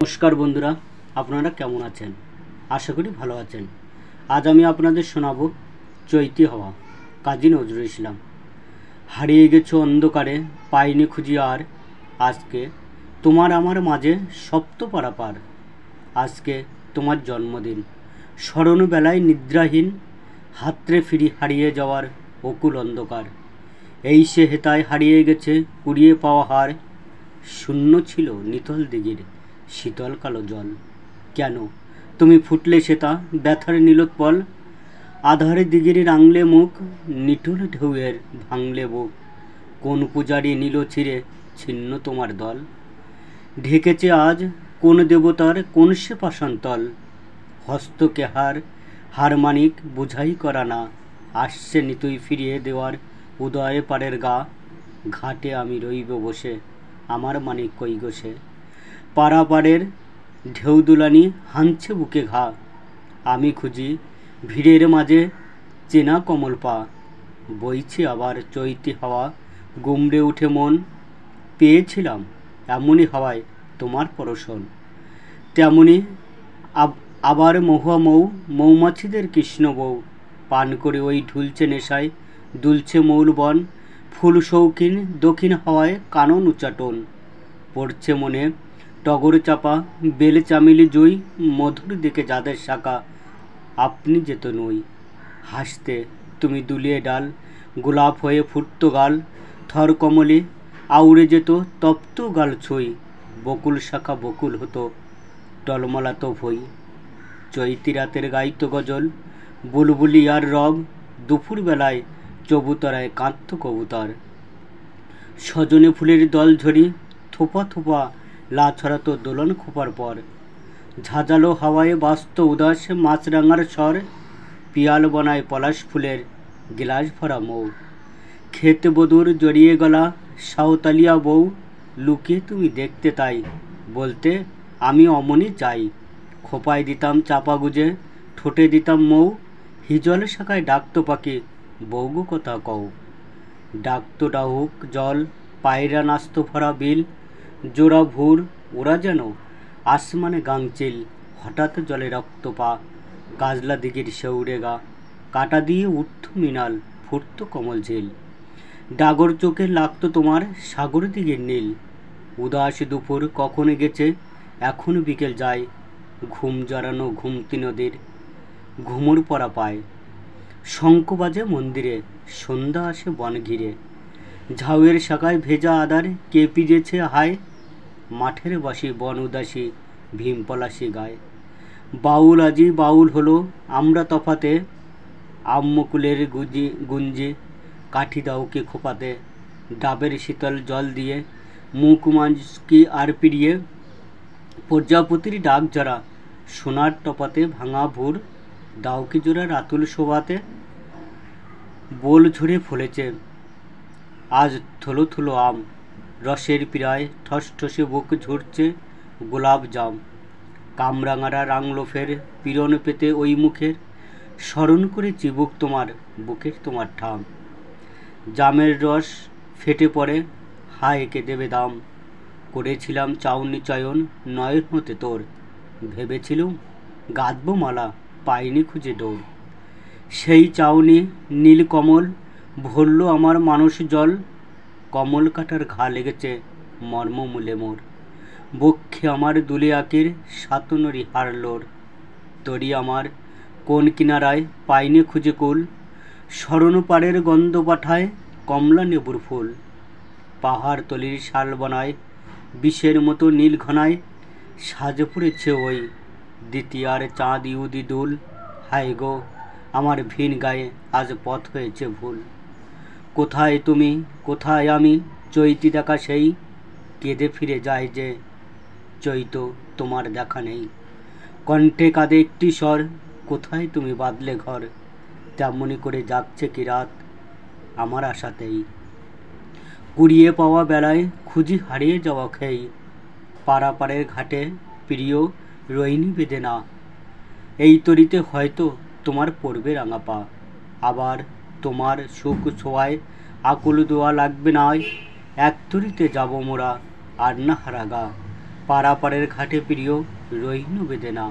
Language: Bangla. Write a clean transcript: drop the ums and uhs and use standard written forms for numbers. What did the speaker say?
নমস্কার বন্ধুরা, আপনারা কেমন আছেন? আশা করি ভালো আছেন। আজ আমি আপনাদের শোনাবো চৈতি হওয়া, কাজী নজরুল ইসলাম। হারিয়ে গেছো অন্ধকারে, পাইনি খুঁজি আর, আজকে তোমার আমার মাঝে সপ্ত পারাপার। আজকে তোমার জন্মদিন, স্মরণ বেলায় নিদ্রাহীন, হাতড়ে ফিরি হারিয়ে যাওয়ার অকুল অন্ধকার। এই সে হেতায় হারিয়ে গেছে কুড়িয়ে পাওয়া হার, শূন্য ছিল নিতল দিঘির শীতল কালো জল। কেন তুমি ফুটলে সেতা ব্যথার নীলোৎপল, আধারে দিঘির রাঙলে মুখ, নিটোল ঢেউয়ের ভাঙলে বুক। কোন পূজারি নীল ছিঁড়ে ছিন্ন তোমার দল, ঢেকেছে আজ কোন দেবতার কোন সে পাষাণতল। হস্তকে হার মানিক বুঝাই করা না, আসছে নিতুই ফিরিয়ে দেওয়ার উদয় পারের গা। ঘাটে আমি রইব বসে, আমার মানিক কই গোসে, পারাপারের ঢেউ দুলানি হানছে বুকে ঘা। আমি খুঁজি ভিড়ের মাঝে চেনা কমল পা, বইছে আবার চৈতি হাওয়া, গুমড়ে উঠে মন। পেয়েছিলাম এমনই হাওয়ায় তোমার পরশন, তেমনি আবার মহুয়া মৌমাছিদের কৃষ্ণ বউ। পান করে ওই ঢুলছে নেশায় দুলছে মৌল বন, ফুল শৌখিন দক্ষিণ হাওয়ায় কানন উচ্চাটন। পড়ছে মনে টগর চাপা বেল চামেলি জুই, মধুর দিকে যাদের শাখা আপনি যেত নই। হাসতে তুমি দুলিয়ে ডাল, গোলাপ হয়ে ফুটত গাল, থর কমলে আউড়ে যেত তপ্ত গাল ছুঁই। বকুল শাখা বকুল হতো টলমলাত ভই, চৈতি রাতের গাইত গজল, বুলবুলি আর রব। দুপুর বেলায় চবুতরায় কাঁদত কবুতর, সজনে ফুলের দল ঝরি থোপা থোপা লা ছড়াতো দোলন খোপার পর। ঝাঁঝালো হাওয়ায় বাস্ত উদাস মাছরাঙার স্বর, পিয়াল বনায় পলাশ ফুলের গিলাস ভরা মৌ। ক্ষেত বধুর জড়িয়ে গলা সাঁওতালিয়া বউ, লুকিয়ে তুমি দেখতে তাই বলতে আমি অমনি চাই। খোপায় দিতাম চাপা গুজে, ঠোঁটে দিতাম মৌ, হিজল শাখায় ডাকতো পাখি বৌগো কথা কও। ডাকতো ডাহুক জল, পায়রা নাচত ভরা বিল, জোড়া ভুর ওরা যেন আসমানে গাংচিল। হঠাৎ জলে রক্ত পা, কাজলা দিঘির শেউড়ে গা, কাটা দিয়ে উঠত মৃণাল, ফুটত কমল ঝিল। ডাগর চোখে লাগতো তোমার সাগর দিঘির নীল। উদাস দুপুর কখন গেছে এখন বিকেল যায়, ঘুম জড়ানো ঘুমতি নদীর ঘুমুর পরা পায়। শঙ্খ বাজে মন্দিরে, সন্ধ্যা আসে বন ঘিরে, ঝাউয়ের শাখায় ভেজা আদার কে পিজেছে হায়। মাঠের বাসি বন উদাসী ভীম পলাশি গায়, বাউল আজি বাউল হলো আমরা তফাতে। আম্মকুলের গুঞ্জি কাঠি দাউকে খোপাতে, ডাবের শীতল জল দিয়ে মুখ মাঝকি আর পিড়িয়ে। প্রজাপতির ডাক জরা সোনার টপাতে ভাঙা ভুর, দাউকি জোড়া রাতুল শোভাতে। বোল ঝরে ফলেছে আজ থলো থলো আম, রসের পীড়ায় ঠসঠসে বুক ঝরছে গোলাপ জাম। কামরাঙারা রাঙলো ফের পীড়ন পেতে ওই মুখের, স্মরণ করে চিবুক তোমার বুকের তোমার ঠাম। জামের রস ফেটে পড়ে হায় একে দেবে দাম, করেছিলাম চাউনি চয়ন নয়ন হতে তোর। ভেবেছিলুম গাঁথব মালা পাইনি খুঁজে ডোর, সেই চাউনি নীল কমল ভরল আমার মানস জল। কমল কাটার ঘা লেগেছে মর্মমূলে মোর, বক্ষে আমার দুলে আঁকির সাতনরি হারলোর। তরি আমার কোন কিনারায় পাইনি খুঁজে কুল, স্মরণ পাড়ের গন্ধ পাঠায় কমলা নেবুর ফুল। পাহাড় তলির শাল বনায় বিষের মতো নীল ঘনায়, সাজে পড়েছে ওই দ্বিতীয়ার চাঁদ ইউদি দুল। হায় গো আমার ভিন গায়ে আজ পথ হয়েছে ভুল। কোথায় তুমি কোথায় আমি, চৈতি দেখা সেই কেঁদে ফিরে যায় যে, চৈত তোমার দেখা নেই। কণ্ঠে কাঁদে একটি স্বর, কোথায় তুমি বাঁধলে ঘর। তেমনি করে জাগছে কি রাত আমার আশাতেই, কুড়িয়ে পাওয়া বেলায় খুঁজি হারিয়ে যাওয়া খেই। পারাপারের ঘাটে প্রিয় রইনি বেঁধে না, এই তরিতে হয়তো তোমার পড়বে রাঙা পা। আবার তোমার সুখ ছোঁয়ায় আকুল দোয়া লাগবে না, এক তরিতে যাব মোরা আর না হারাগা। পারাপারের ঘাটে প্রিয় রইনু বেদে না।